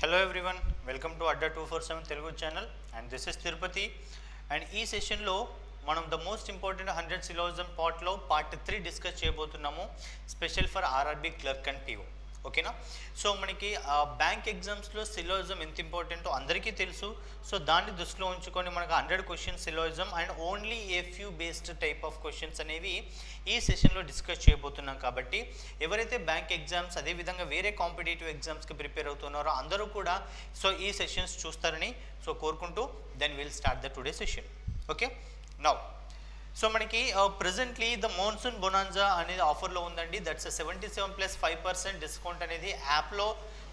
Hello everyone, welcome to Adda 247 Telugu channel and this is Tirupati and ఈ సెషన్లో మనం the most important 100 సిలోజం పార్ట్లో part 3 discuss చేయబోతున్నాము special for RRB clerk and PO. ఓకేనా? So మనకి bank ఎగ్జామ్స్లో సిలోజం ఎంత ఇంపార్టెంటో అందరికీ తెలుసు. సో దాన్ని దృష్టిలో ఉంచుకొని మనకు 100 questions syllogism and only a few based type of questions అనేవి ఈ సెషన్లో డిస్కస్ చేయబోతున్నాం. కాబట్టి ఎవరైతే బ్యాంక్ ఎగ్జామ్స్ అదేవిధంగా వేరే కాంపిటేటివ్ ఎగ్జామ్స్కి ప్రిపేర్ అవుతున్నారో అందరూ కూడా సో ఈ సెషన్స్ చూస్తారని సో కోరుకుంటూ then will start the today session. Okay, now so మనకి ప్రెజెంట్లీ ద మాన్సూన్ బొనాన్జా అనేది ఆఫర్లో ఉందండి. దట్స్ 77+5% డిస్కౌంట్ అనేది యాప్లో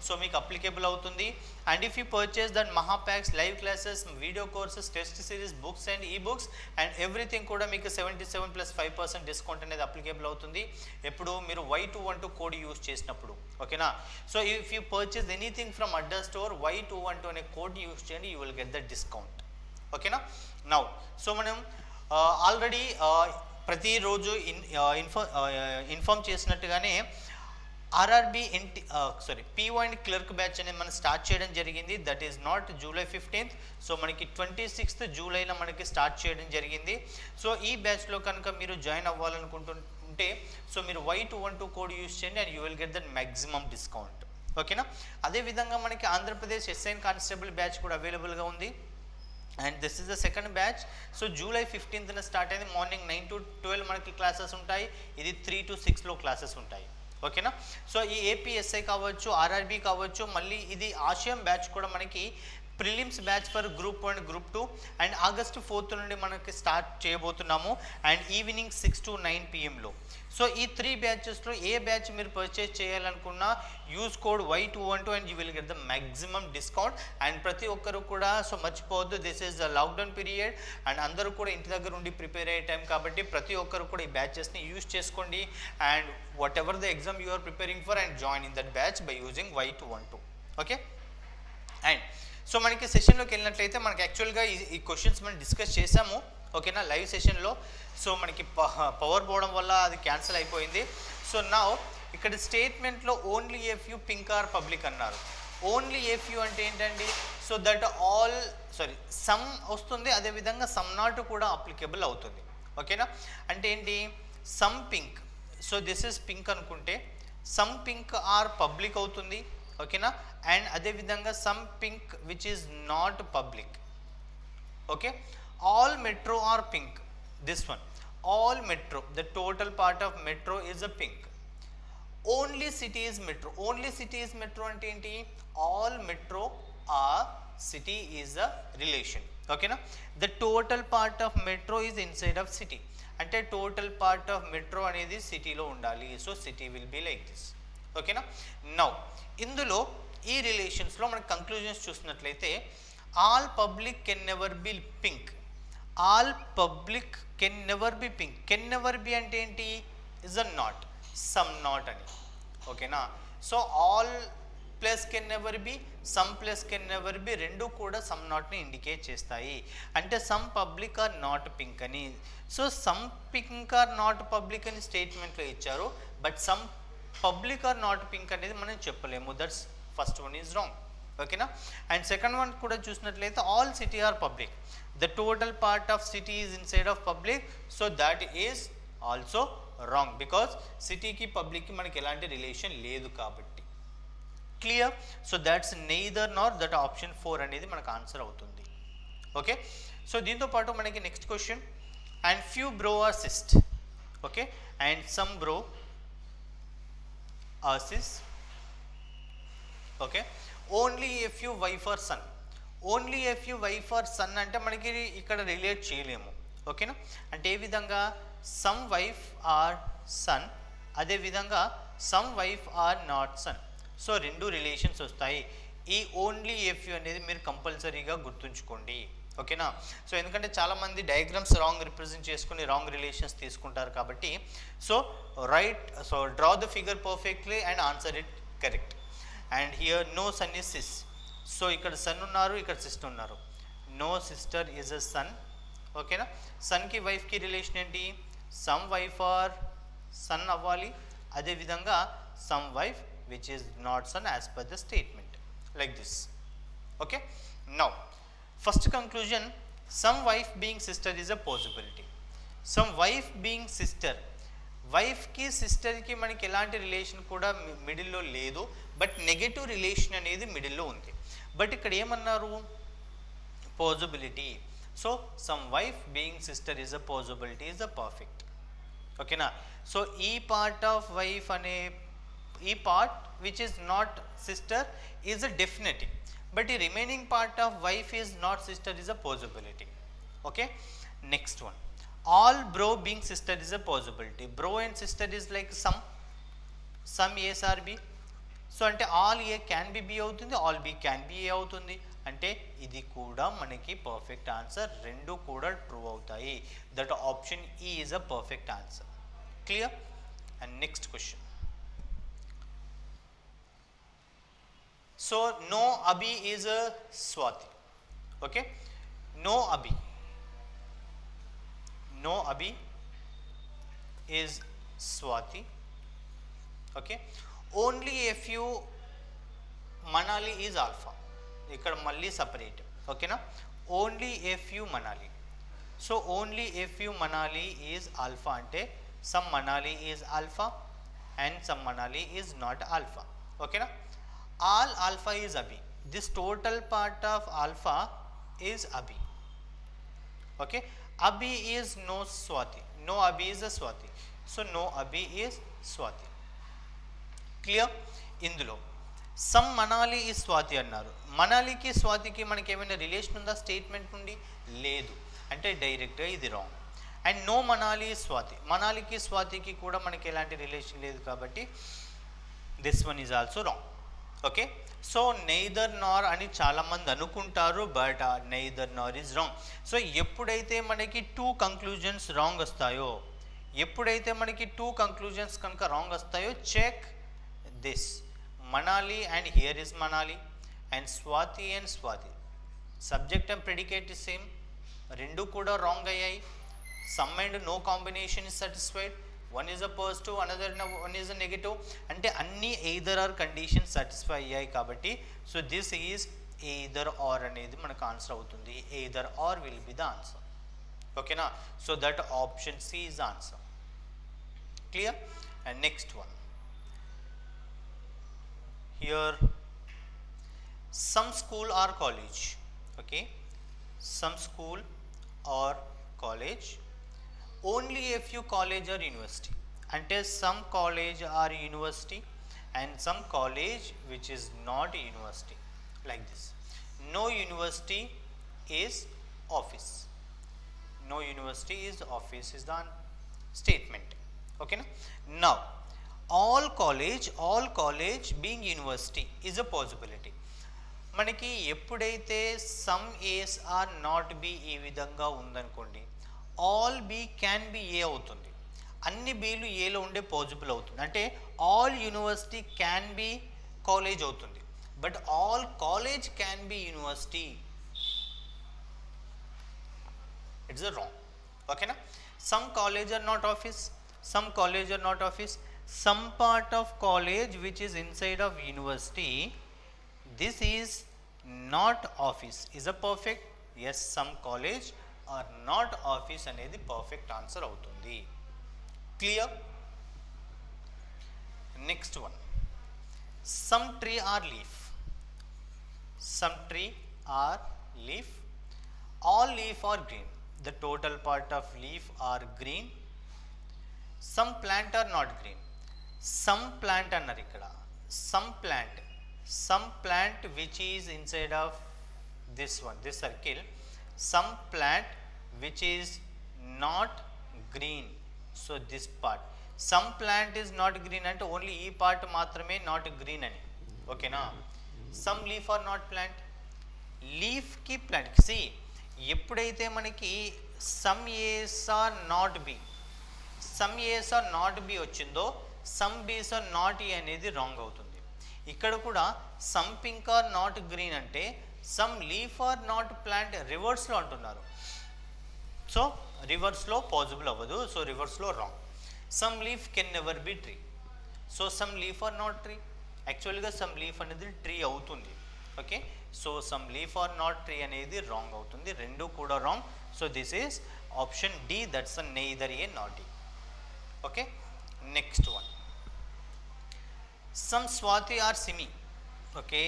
సో మీకు అప్లికేబుల్ అవుతుంది. And if you purchase that Mahapacks live classes video courses test series books and e books and everything కూడా మీకు 77+5% డిస్కౌంట్ అనేది అప్లికేబుల్ అవుతుంది ఎప్పుడు మీరు Y212 కోడ్ యూజ్ చేసినప్పుడు. ఓకేనా? So if you purchase anything from Adda store Y212 అనే కోడ్ యూజ్ చేయండి, you will get the discount. ఓకేనా? నౌ సో మనం ఆల్రెడీ ప్రతిరోజు ఇన్ఫార్మ్ చేసినట్టుగానే RRB PO and clerk batch అనేది మనం స్టార్ట్ చేయడం జరిగింది. That is not July 15th. So మనకి 26th జూలైలో మనకి స్టార్ట్ చేయడం జరిగింది. సో ఈ బ్యాచ్లో కనుక మీరు జాయిన్ అవ్వాలనుకుంటుంటే సో మీరు Y212 కోడ్ యూజ్ చేయండి and you will get that maximum discount. ఓకేనా? అదేవిధంగా మనకి ఆంధ్రప్రదేశ్ ఎస్ఐన్ కానిస్టేబుల్ బ్యాచ్ కూడా అవైలబుల్గా ఉంది. And this is the second batch. So July 15th start అయింది. మార్నింగ్ 9 to 12 మనకి క్లాసెస్ ఉంటాయి. ఇది 3 to 6లో క్లాసెస్ ఉంటాయి. ఓకేనా? సో ఈ ఏపీఎస్ఐ కావచ్చు, ఆర్ఆర్బీ కావచ్చు, మళ్ళీ ఇది ఆసియం బ్యాచ్ కూడా మనకి prelims batch for group 1 group 2 and August 4th నుండి మనకి స్టార్ట్ చేయబోతున్నాము and evening 6 to 9 PM. So ఈ 3 బ్యాచెస్లో ఏ బ్యాచ్ మీరు పర్చేస్ చేయాలనుకున్నా use code Y212 and you will get the maximum discount. And ప్రతి ఒక్కరు కూడా సో మర్చిపోవద్దు, this is the lockdown period and అందరూ కూడా ఇంటి దగ్గర ఉండి ప్రిపేర్ అయ్యే టైం కాబట్టి ప్రతి ఒక్కరు కూడా ఈ బ్యాచెస్ని యూజ్ చేసుకోండి and whatever the exam you are preparing for and join in that batch by using Y212. Okay, and so మనకి సెషన్లోకి వెళ్ళినట్లయితే మనకి యాక్చువల్గా ఈ క్వశ్చన్స్ మనం డిస్కస్ చేసాము. ఓకేనా? లైవ్ సెషన్లో. సో మనకి పవర్ పోవడం వల్ల అది క్యాన్సిల్ అయిపోయింది. సో నా ఇక్కడ స్టేట్మెంట్లో only a few pink are public అన్నారు. ఓన్లీ ఏ ఫ్యూ అంటే ఏంటండి? సో దట్ ఆల్ సమ్ వస్తుంది, అదేవిధంగా సమ్ నాట్ కూడా అప్లికేబుల్ అవుతుంది. ఓకేనా? అంటే ఏంటి? Some pink, so this is pink అనుకుంటే సమ్ పింక్ ఆర్ పబ్లిక్ అవుతుంది. ఓకేనా? అండ్ అదేవిధంగా some pink which is not public. Okay, all metro are pink. This one, all metro, the total part of metro is a pink. Only city is metro. Only city is metro ante enti? All metro are city is a relation. Okay na? The total part of metro is inside of city. Ante total part of metro anedi city lo undali. So city will be like this. Okay na? Now indulo ee relations lo man conclusions చూసినట్లయితే all public can never be pink. All public can never be pink. Can never be అంటే ఏంటి? Is a not, some not అని. ఓకేనా? So all plus can never be, some plus can never be రెండు కూడా some నాట్ని indicate చేస్తాయి. అంటే some public are not pink అని. So some pink are not public అని స్టేట్మెంట్లో ఇచ్చారు, but some public are not pink అనేది మనం చెప్పలేము. That's first one is wrong. ఓకేనా? అండ్ సెకండ్ వన్ కూడా చూసినట్లయితే all city are public. The total part of city is inside of public, so that is also wrong because city ki public ki manaki elanti relation ledu kabatti. Clear? So that's neither nor, that option 4 anedi manaku answer avutundi. Okay, so deento paatu manaki next question, and few bro assist. Okay, and some bro assist. Okay, only a few wife or son. Only F U wife are son అంటే మనకి ఇక్కడ relate చేయలేము. ఓకేనా? అంటే ఏ విధంగా? Some wife are son, అదేవిధంగా some wife are not son. So రెండు రిలేషన్స్ వస్తాయి. ఈ ఓన్లీ ఎఫ్ యూ అనేది మీరు కంపల్సరీగా గుర్తుంచుకోండి. ఓకేనా? సో ఎందుకంటే చాలామంది డయాగ్రామ్స్ రాంగ్ రిప్రజెంట్ చేసుకుని రాంగ్ రిలేషన్స్ తీసుకుంటారు కాబట్టి so draw the figure perfectly and answer it correct. And here no son is sis. So ఇక్కడ సన్ ఉన్నారు, ఇక్కడ సిస్టర్ ఉన్నారు. No sister is a son. ఓకేనా? సన్కి వైఫ్కి రిలేషన్ ఏంటి? సమ్ వైఫ్ ఆర్ సన్ అవ్వాలి, అదేవిధంగా some wife which is not son as per the statement. like this. Okay, now first conclusion, some wife being sister is a possibility. some wife being sister, wife కి sister కి మనకి ఎలాంటి relation కూడా మిడిల్లో లేదు, but negative relation అనేది మిడిల్లో ఉంది. బట్ ఇక్కడ ఏమన్నారు, possibility. So some wife being sister is a possibility is a perfect. ఓకేనా. సో ఈ పార్ట్ ఆఫ్ వైఫ్ అనే ఈ part which is not sister is a definitive, but ఈ remaining part of wife is not sister is a possibility. Okay, next one, all bro being sister is a possibility. Bro and sister is like some A's are B. So అంటే all A can be B అవుతుంది, all B can be A అవుతుంది. అంటే ఇది కూడా మనకి perfect answer, రెండు కూడా true అవుతాయి. That option E is a perfect answer. Clear. And next question. So no Abhi is a Swati. Okay, no Abhi, no abhi is swati. Okay, only a few manali is alpha. ikkada malli separate. Okay na, only a few manali. So only a few manali is alpha ante some manali is alpha and some manali is not alpha. Okay na, all alpha is abhi. This total part of alpha is abhi. Okay, abhi is no swati, no abhi is a swati. So no abhi is swati. Clear. ఇందులో some Manali ఈ స్వాతి అన్నారు. మనాలికి స్వాతికి మనకి ఏమైనా relation ఉందా statement నుండి? లేదు. అంటే డైరెక్ట్గా ఇది wrong. And no Manali Swati, మనాలికి స్వాతికి కూడా మనకి ఎలాంటి రిలేషన్ లేదు కాబట్టి this one is also wrong. Okay, so neither nor అని చాలామంది అనుకుంటారు, but neither nor is wrong. So ఎప్పుడైతే మనకి టూ కంక్లూజన్స్ రాంగ్ వస్తాయో, ఎప్పుడైతే మనకి టూ కంక్లూజన్స్ కనుక రాంగ్ వస్తాయో, check this Manali and here is Manali and Swati and Swati, subject and predicate is same, రెండు కూడా రాంగ్ అయ్యాయి. Some and no combination is satisfied, one is a positive, another one is a negative. అంటే అన్ని either or conditions satisfy అయ్యాయి కాబట్టి so this is either or అనేది మనకు answer అవుతుంది. either or will be the answer. ఓకేనా. So that option C is answer. Clear. And next one, here some school or college. Okay, some school or college, only a few college or university. అంటే some college or university and some college which is not university, like this. No university is office, no university is office is the statement. Okay na. Now all college being university is a possibility. మనకి ఎప్పుడైతే some A's are not B ఈ విధంగా ఉందనుకోండి, all B can be A అవుతుంది. అన్ని బీలు ఏలో ఉండే పాసిబుల్ అవుతుంది. అంటే all university can be college అవుతుంది, but all college can be university. It's a wrong. ఓకేనా. Some college are not office, some college are not office, some part of college which is inside of university, this is not office is a perfect. Yes, some college are not office అనేది perfect answer అవుతుంది. Clear. Next one, some tree or leaf, some tree or leaf, all leaf are green, the total part of leaf are green. Some plant are not green, some plant అన్నారు ఇక్కడ, some plant which is inside of this one, this circle, some plant which is not green. So this part, some plant is not green అంటే only ఈ part మాత్రమే not green అని. ఓకేనా. some leaf are not plant, leaf కి plant కి see ఎప్పుడైతే మనకి some a's are not b, some a's are not b వచ్చిందో some b's are not e అనేది రాంగ్ అవుతుంది. ఇక్కడ కూడా some pink are not green అంటే some leaf are not plant రివర్స్లో అంటున్నారు. సో రివర్స్లో పాసిబుల్ అవ్వదు, సో రివర్స్లో wrong. Some leaf can never be tree, so some leaf are not tree. యాక్చువల్గా సమ్ లీఫ్ అనేది ట్రీ అవుతుంది. Okay, so some leaf are not tree అనేది wrong అవుతుంది, రెండు కూడా wrong. So this is option D, that's neither A not A. Okay, next one, some swati or simi. Okay,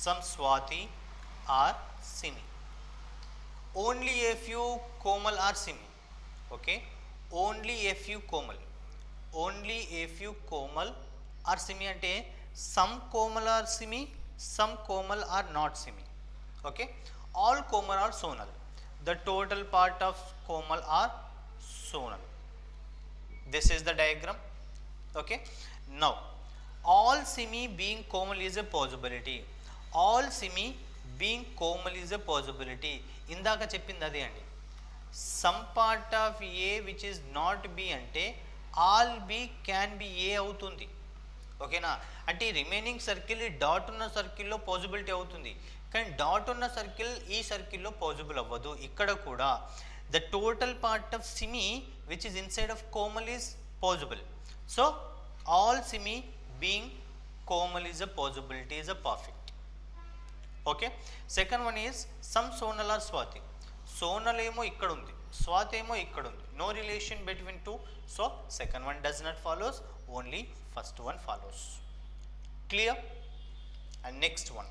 some swati or simi, only a few komal or simi. Okay, only a few komal, only a few komal or simi ante some komal are simi, some komal are not simi. Okay, all komal are sonal, the total part of komal are sonal. This is the diagram. Okay, now all simi being komal is a possibility, all simi being komal is a possibility. ఇందాక చెప్పింది అదే అండి, some part of a which is not be అంటే all B can be A అవుతుంది. ఓకేనా, అంటే ఈ remaining circle dot ఉన్న సర్కిల్లో పాజిబిలిటీ అవుతుంది, కానీ డాట్ ఉన్న సర్కిల్ ఈ సర్కిల్లో పాజిబుల్ అవ్వదు. ఇక్కడ కూడా the total part of Simi which is inside of Komal is possible. So all Simi being komal is a possibility, is a perfect. Okay, second one is some sonal or swati. Sonal emo ikkada undi, swati emo ikkada undi, no relation between two. So second one does not follows, only first one follows. Clear? And next one,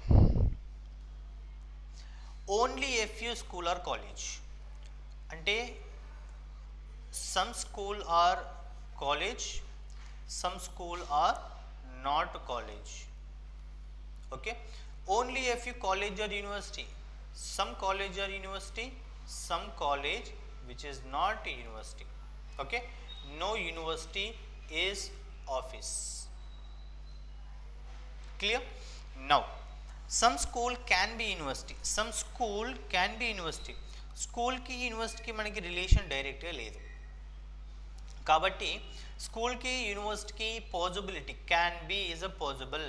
only a few school or college ante some school or college, some school or not college. Okay, only a few college or university, some college or university, some college which is not a university. Okay, no university is office. Clear? Now some school can be university, some school can be university. School ki university ki manaki relation direct ga ledu, కాబట్టి స్కూల్కి యూనివర్సిటీకి possibility can be is a possible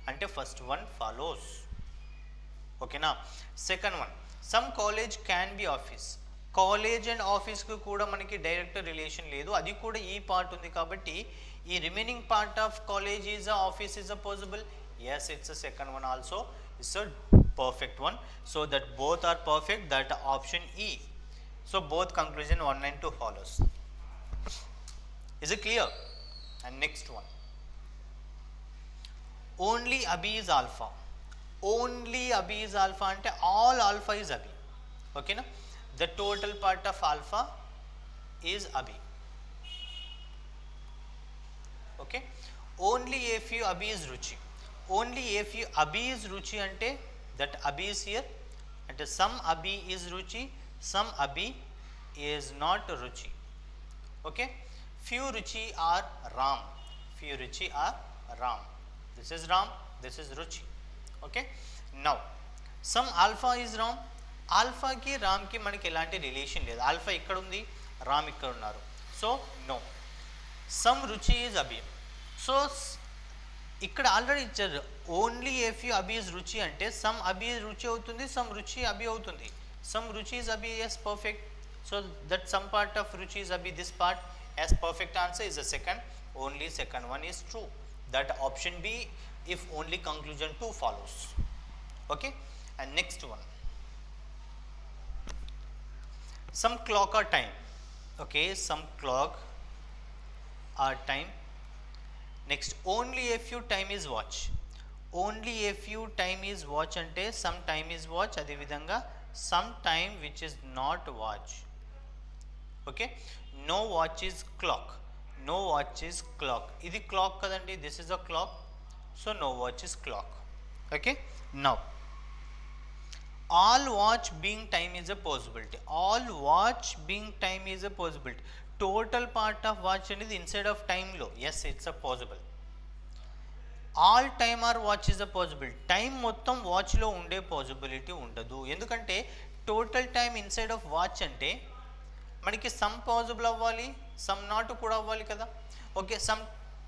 అంటే first one follows. ఓకేనా, second one some college can B office, college and ఆఫీస్కి కూడా మనకి direct relation లేదు, అది కూడా ఈ పార్ట్ ఉంది కాబట్టి ఈ remaining part of college is a office is a possible. Yes, it's a second one also it's a perfect one. So that both are perfect, that option E. So both conclusion 1 and 2 follows. Is it clear? And next one, only Abhi is alpha, only Abhi is alpha ante all alpha is Abhi. Okay na, the total part of alpha is Abhi. Okay, only a few Abhi is Ruchi, only a few Abhi is Ruchi ante that Abhi is here, ante some Abhi is Ruchi, some Abhi is not Ruchi. Okay, few Ruchi are Ram, few Ruchi are Ram. This is Ram, this is Ruchi. Okay, now some alpha is Ram, alpha ki Ram ki manaki elanti relation ledu, alpha ikkada undi, Ram ikkada unnaru, so no. Some Ruchi is Abhi, so ఇక్కడ already ఇచ్చారు only a few Abhi is రుచి అంటే some అబి రుచి అవుతుంది, some రుచి అబి అవుతుంది. Some Ruchi is Abhi, yes perfect. So that some part of Ruchi is Abhi, this part, as perfect answer is the second, only second one is true, that option B if only conclusion 2 follows. Okay, and next one, some clock or time. Okay, some clock or time. Next, only a few time is watch, only a few time is watch ante some time is watch, ade vidhanga some time which is not watch. Okay, no watch is clock, no watch is clock, ఇది clock కదండి, this is a clock, so no watch is clock. Okay, now all watch being time is a possibility, all watch being time is a possibility. Total part of watch అనేది inside of time లో, yes it's a possible. All time are watch is a possibility, time మొత్తం వాచ్లో ఉండే possibility ఉండదు, ఎందుకంటే total time inside of watch అంటే మనకి some possible అవ్వాలి, సమ్ నాట్ కూడా అవ్వాలి కదా. Okay, some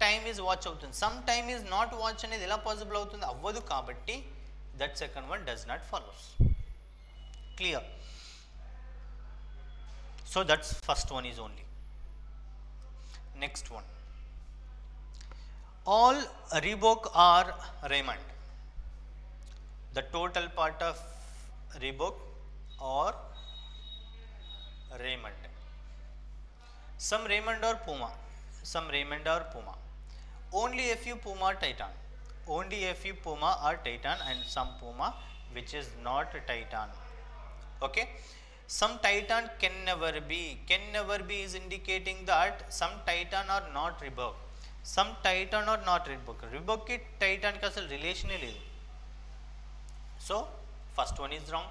time is watch అవుతుంది, some time is not watch అనేది ఎలా పాసిబుల్ అవుతుంది, అవ్వదు. కాబట్టి that second one does not follows. Clear? So that's first one is only. Next one, all Reebok or Raymond. the total part of Reebok or Raymond. Some Raymond or Puma, some Raymond or Puma. Only a few Puma or Titan, only a few Puma or Titan, and some Puma which is not Titan. Okay, some Titan can never be. Can never be is indicating that some Titan are not Reebok. Some Titan or not Reebok. Reebok ki Titan ki asal relation hi ledu. So first one is wrong,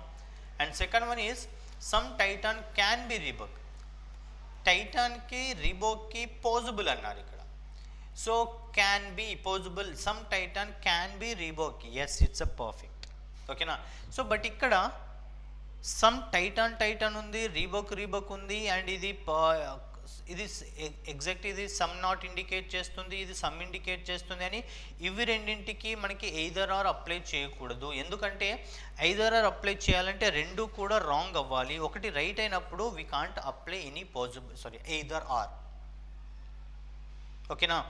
and second one is some Titan can be Reebok. Titan ki Reebok ki possible annaru ikkada. So can be possible, some Titan can be Reebok. Yes, it's a perfect. Okay na. So but ikkada some Titan ఉంది, Reebok ఉంది, and ఇది exact ఇది some not indicate చేస్తుంది, ఇది some indicate చేస్తుంది అని ఇవి రెండింటికి మనకి ఎయిదర్ ఆర్ అప్లై చేయకూడదు. ఎందుకంటే ఎయిదర్ ఆర్ అప్లై చేయాలంటే రెండు కూడా రాంగ్ అవ్వాలి. ఒకటి రైట్ అయినప్పుడు we can't apply any either or. ఓకేనా.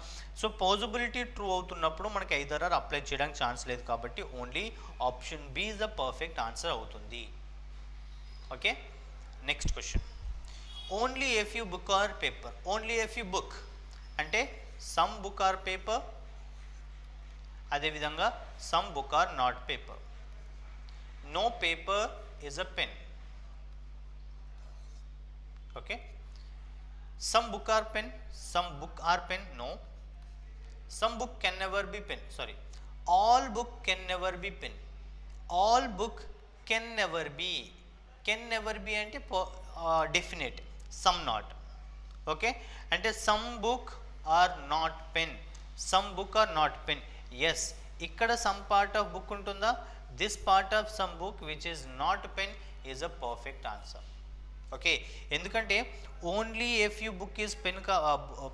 సో పాజిబిలిటీ ట్రూ అవుతున్నప్పుడు మనకి ఎయిదర్ ఆర్ అప్లై చేయడానికి ఛాన్స్ లేదు, కాబట్టి only option B is the perfect answer అవుతుంది. Okay, next question. Only a few book are paper. Only a few book అంటే some book are paper, అదేవిధంగా some book are not paper. No paper is a pen. Okay, some book are pen, some book are pen. No, some book can never be pen. Sorry, all book can never be pen. All book can never be. Can never be అంటే definite, some not. Okay, అంటే some book are not pen, some book are not pen. Yes, ఇక్కడ some part of book ఉంటుందా? This part of some book which is not pen is a perfect answer. Okay, ఎందుకంటే only F few book is pen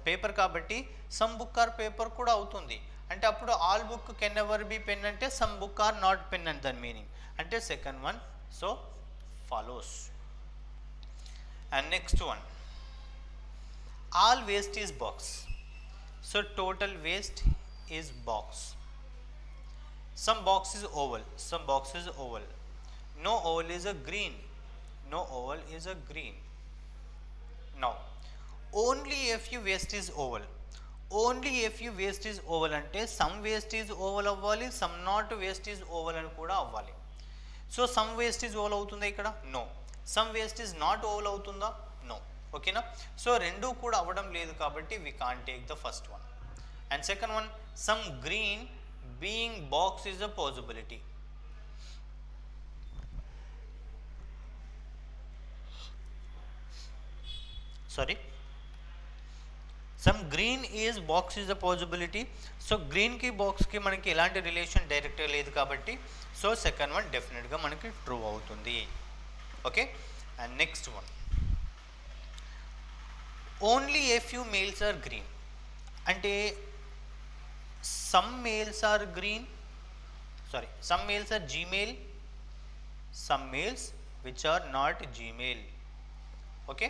paper కాబట్టి some book are paper కూడా అవుతుంది. అంటే అప్పుడు all book can never be pen అంటే some book are not pen అని దాని meaning. అంటే second one so follows. And next one, all waste is box. So total waste is box. Some box is oval, some box is oval. No oval is a green. No oval is a green. Now only a few waste is oval. Only a few waste is oval అంటే some waste is oval అవ్వాలి, some not waste is oval అని కూడా అవ్వాలి. So some waste is oval అవుతుందా ఇక్కడ? No. some waste is not oval అవుతుందా? No. ఓకేనా. So రెండు కూడా అవ్వడం లేదు కాబట్టి we can't take the first one. And second one, some green being box is a possibility. Sorry, some green is box is a possibility. So గ్రీన్కి బాక్స్కి మనకి ఎలాంటి రిలేషన్ డైరెక్ట్గా లేదు కాబట్టి సో సెకండ్ వన్ డెఫినెట్గా మనకి ట్రూ అవుతుంది. Okay, and next one, only a few mails are green అంటే some mails are green, sorry some mails are Gmail, some mails which are not Gmail. Okay,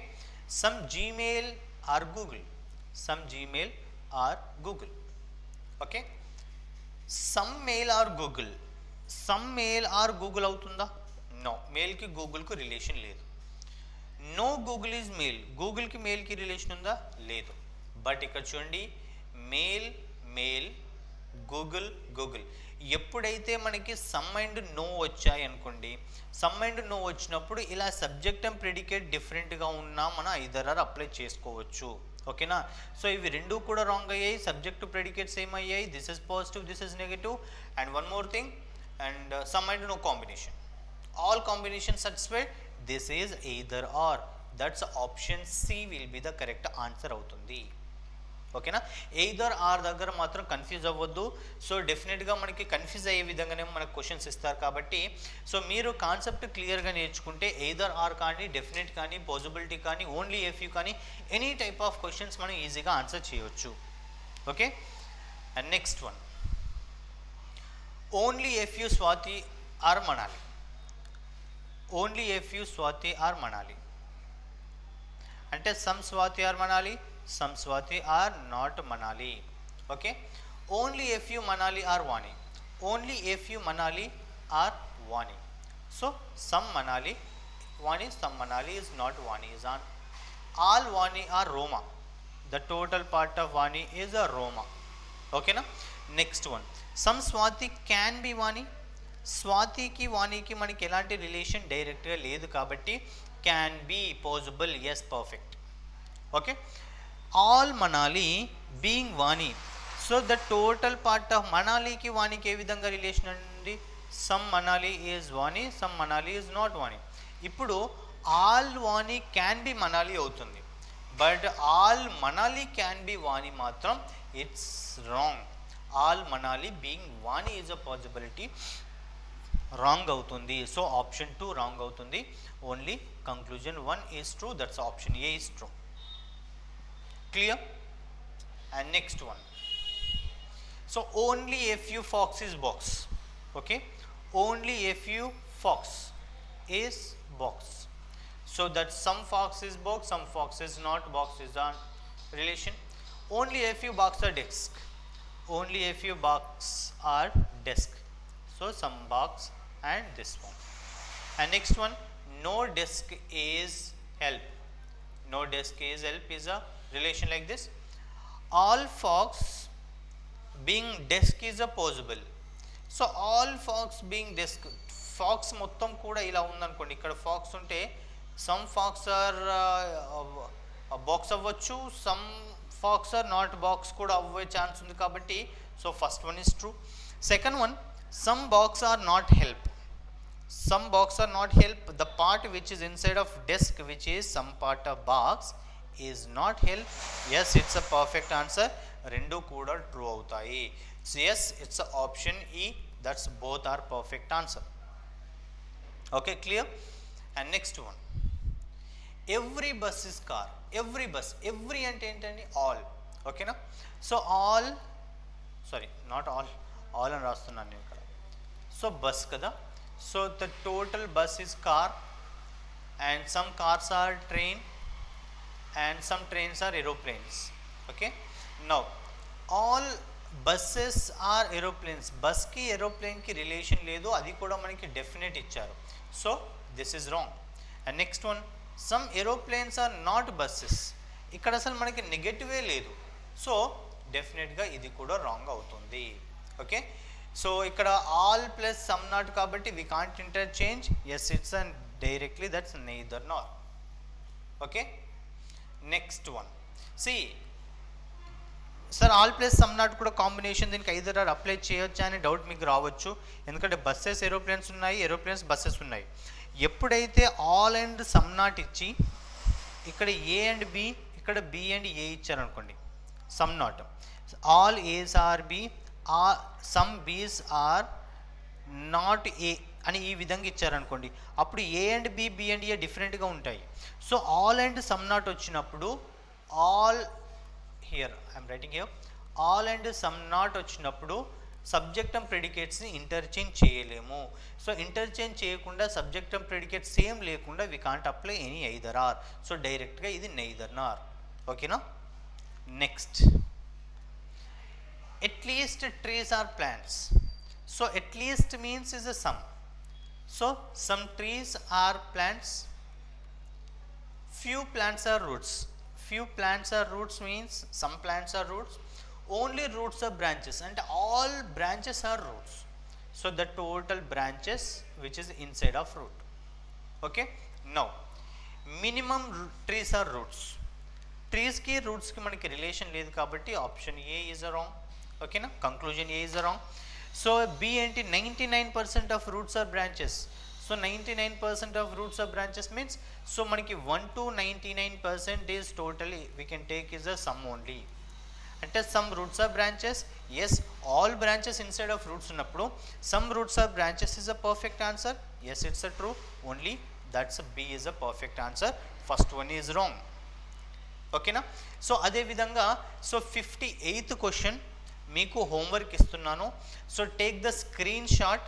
some Gmail are Google, some Gmail are Google. Okay, some mail are Google, some mail are Google అవుతుందా? No, mail కి Google కు relation లేదు. No Google is mail, Google కి mail కి relation ఉందా? లేదు. But ఇక్కడ చూడండి, మెయిల్ మెయిల్, గూగుల్ గూగుల్. ఎప్పుడైతే మనకి సమ్ అండ్ నో వచ్చాయి అనుకోండి, సమ్ అండ్ నో వచ్చినప్పుడు ఇలా సబ్జెక్ట్ అండ్ ప్రెడికేట్ డిఫరెంట్గా ఉన్నా మనం ఐదర్ ఆర్ అప్లై చేసుకోవచ్చు. ఓకేనా. సో ఇవి రెండు కూడా రాంగ్ అయ్యాయి, సబ్జెక్ట్ ప్రెడికేట్ సేమ్ అయ్యాయి. This is positive, this is negative. And one more thing, and some and no combination, all combination satisfied. This is either or. That's option C will be the correct answer అవుతుంది. ఓకేనా. Either are దగ్గర మాత్రం confuse అవ్వద్దు. So డెఫినెట్గా మనకి confuse అయ్యే విధంగానే మనకు క్వశ్చన్స్ ఇస్తారు కాబట్టి సో మీరు కాన్సెప్ట్ క్లియర్గా నేర్చుకుంటే ఎయిదర్ ఆర్ కానీ, డెఫినెట్ కానీ, పాసిబిలిటీ కానీ, ఓన్లీ ఎఫ్ యూ కానీ ఎనీ టైప్ ఆఫ్ క్వశ్చన్స్ మనం ఈజీగా ఆన్సర్ చేయవచ్చు. Okay, and next one, only F few Swati are Manali. Only F few Swati are Manali అంటే some Swati are Manali, some Swati are not Manali. Okay, only a few Manali are Vani, only a few Manali are Vani. So some Manali Vani, some Manali is not Vani, is on. All Vani are Roma. The total part of Vani is a Roma. Okay na? Next one. Some Swati can be Vani. Swati ki Vani ki maniki elanti relation direct ga ledu kabatti can be possible, yes, perfect. Okay. All Manali being Vani. So the total part of Manali ki Vani ki ఏ విధంగా relation అండి? Some Manali is Vani, some Manali is not Vani. ఇప్పుడు all Vani can be Manali అవుతుంది, but all Manali can be Vani మాత్రం it's wrong. All Manali being Vani is a possibility, wrong అవుతుంది. So option 2 wrong అవుతుంది. Only conclusion 1 is true, that's option A is true. Clear? And next one. So only a few fox is box. Okay, only a few fox is box. So that some fox is box, some fox is not. Box is on relation. Only a few box are desk. Only a few box are desk. So some box and this one. And next one, no desk is help. No desk is help is a relation like this. All fox being desk is a possible. So all fox being desk, fox మొత్తం కూడా ఇలా ఉందనుకోండి. ఇక్కడ fox ఉంటే some fox are box అవ్వచ్చు, some fox are not box కూడా అవ్వే chance ఉంది కాబట్టి so first one is true. Second one, some box are not help. Some box are not help. The part which is inside of desk, which is some part of box, is not help. Yes, it's a perfect answer. Rendu kuda true avutayi. So yes, it's a option E. That's both are perfect answer. Okay, clear? And next one. Every bus is car. Every bus. Every ante entandi all. Okay na? So all, sorry, not all. All అని రాస్తున్నాను నేను ఇక్కడ. So bus కదా. So the total bus is car and some cars are train and some trains are aeroplanes. Okay, now all buses are aeroplanes. బస్కి ఏరోప్లేన్కి relation లేదు, అది కూడా మనకి డెఫినెట్ ఇచ్చారు. So this is wrong. And next one, some aeroplanes are not buses. ఇక్కడ అసలు మనకి నెగటివే లేదు. సో డెఫినెట్గా ఇది కూడా రాంగ్ అవుతుంది. ఓకే, సో ఇక్కడ ఆల్ ప్లస్ సమ్ నాట్ కాబట్టి we can't interchange. Yes, it's and directly that's neither nor. Okay, next one. See sir, all plus some not కూడా కాంబినేషన్ దీనికి ఐదర్ ఆర్ అప్లై చేయొచ్చా అని డౌట్ మీకు రావచ్చు. ఎందుకంటే బస్సెస్ ఏరోప్లేన్స్ ఉన్నాయి, ఏరోప్లేన్స్ బస్సెస్ ఉన్నాయి. ఎప్పుడైతే ఆల్ అండ్ సమ్ నాట్ ఇచ్చి ఇక్కడ ఏ అండ్ బి, ఇక్కడ బి అండ్ ఏ ఇచ్చారనుకోండి, some not, all A's are B, some B's are not A అని ఈ విధంగా ఇచ్చారనుకోండి, అప్పుడు A and B, B and A డిఫరెంట్గా ఉంటాయి. So all and some not వచ్చినప్పుడు, all here I'm writing here, all and some not వచ్చినప్పుడు subject and ప్రెడికేట్స్ని ఇంటర్చేంజ్ చేయలేము. సో ఇంటర్చేంజ్ చేయకుండా సబ్జెక్ట్ అండ్ ప్రెడికేట్ సేమ్ లేకుండా we can't apply any either or. So డైరెక్ట్గా ఇది నెయిదర్ నార్. ఓకేనా? Next, at least trees are plants. So at least means is a sum. So some trees are plants, few plants are roots. Few plants are roots means some plants are roots, only roots are branches, and all branches are roots. So the total branches which is inside of root. Okay, now minimum trees are roots. Trees ki roots ki manaki relation లేదు కాబట్టి option A is wrong. Okay na? Conclusion A is wrong. So B and 99% of roots are branches. So 99% of roots are branches means, so manaki 1 to 99% is totally we can take is a sum only. Ante some roots are branches. Yes, all branches inside of roots ఉన్నప్పుడు some roots are branches is a perfect answer. Yes, it's a true. Only that's a B is a perfect answer. First one is wrong. ఓకేనా? So అదే విధంగా so 58th question మీకు homework ఇస్తున్నాను. So take the screen shot.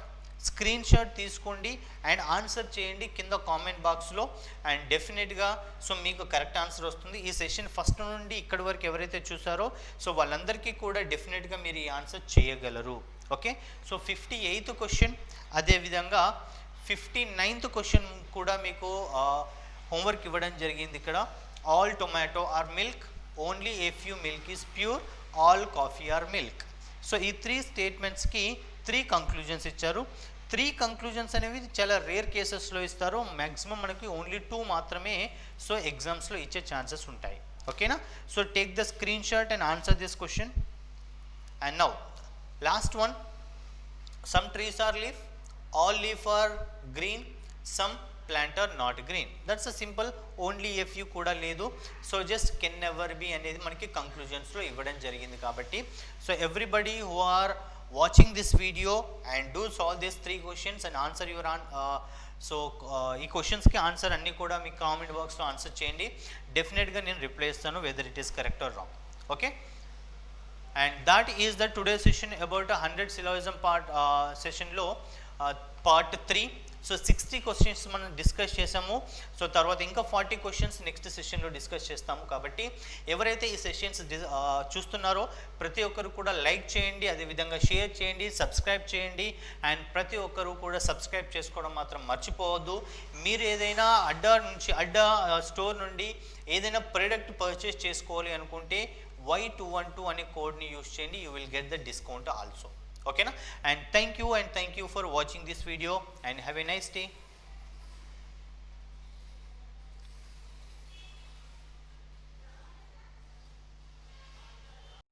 Screen shot తీసుకోండి and answer చేయండి కింద comment బాక్స్లో. And డెఫినెట్గా సో మీకు కరెక్ట్ ఆన్సర్ వస్తుంది. ఈ సెషన్ ఫస్ట్ నుండి ఇక్కడి వరకు ఎవరైతే చూసారో సో వాళ్ళందరికీ కూడా డెఫినెట్గా మీరు ఈ ఆన్సర్ చేయగలరు. ఓకే, సో 58th క్వశ్చన్, అదేవిధంగా 59th క్వశ్చన్ కూడా మీకు హోంవర్క్ ఇవ్వడం జరిగింది. ఇక్కడ all tomato are milk, only a few milk is pure, all coffee or milk. So ఈ 3 స్టేట్మెంట్స్కి 3 కంక్లూజన్స్ ఇచ్చారు. 3 కంక్లూజన్స్ అనేవి చాలా రేర్ కేసెస్లో ఇస్తారు. మ్యాక్సిమం మనకి ఓన్లీ 2 మాత్రమే సో ఎగ్జామ్స్లో ఇచ్చే ఛాన్సెస్ ఉంటాయి. ఓకేనా, so take the screen shot and answer this question. And now last one, some trees are leaf, all leaf are green, some plant are not green. That's a simple, only F you కూడా లేదు. So just can never be అనేది మనకి కంక్లూజన్స్లో ఇవ్వడం జరిగింది. కాబట్టి so everybody who are watching this video and do solve this 3 questions and answer your ఈ క్వశ్చన్స్కి ఆన్సర్ అన్నీ కూడా మీ కామెంట్ బాక్స్లో ఆన్సర్ చేయండి. డెఫినెట్గా నేను రిప్లై ఇస్తాను whether it is correct or wrong. Okay, and that is the today's session about 100 syllogism part సెషన్లో part 3. సో 60 క్వశ్చన్స్ మనం డిస్కస్ చేసాము. సో తర్వాత ఇంకా 40 క్వశ్చన్స్ నెక్స్ట్ సెషన్లో డిస్కస్ చేస్తాము. కాబట్టి ఎవరైతే ఈ సెషన్స్ చూస్తున్నారో ప్రతి ఒక్కరు కూడా లైక్ చేయండి, అదేవిధంగా షేర్ చేయండి, సబ్స్క్రైబ్ చేయండి. అండ్ ప్రతి ఒక్కరు కూడా సబ్స్క్రైబ్ చేసుకోవడం మాత్రం మర్చిపోవద్దు. మీరు ఏదైనా అడ్డా స్టోర్ నుండి ఏదైనా ప్రోడక్ట్ పర్చేస్ చేసుకోవాలి అనుకుంటే Y212 అనే కోడ్ని యూస్ చేయండి, you will get the discount also. ఓకేనా, and thank you for watching this video and have a nice day.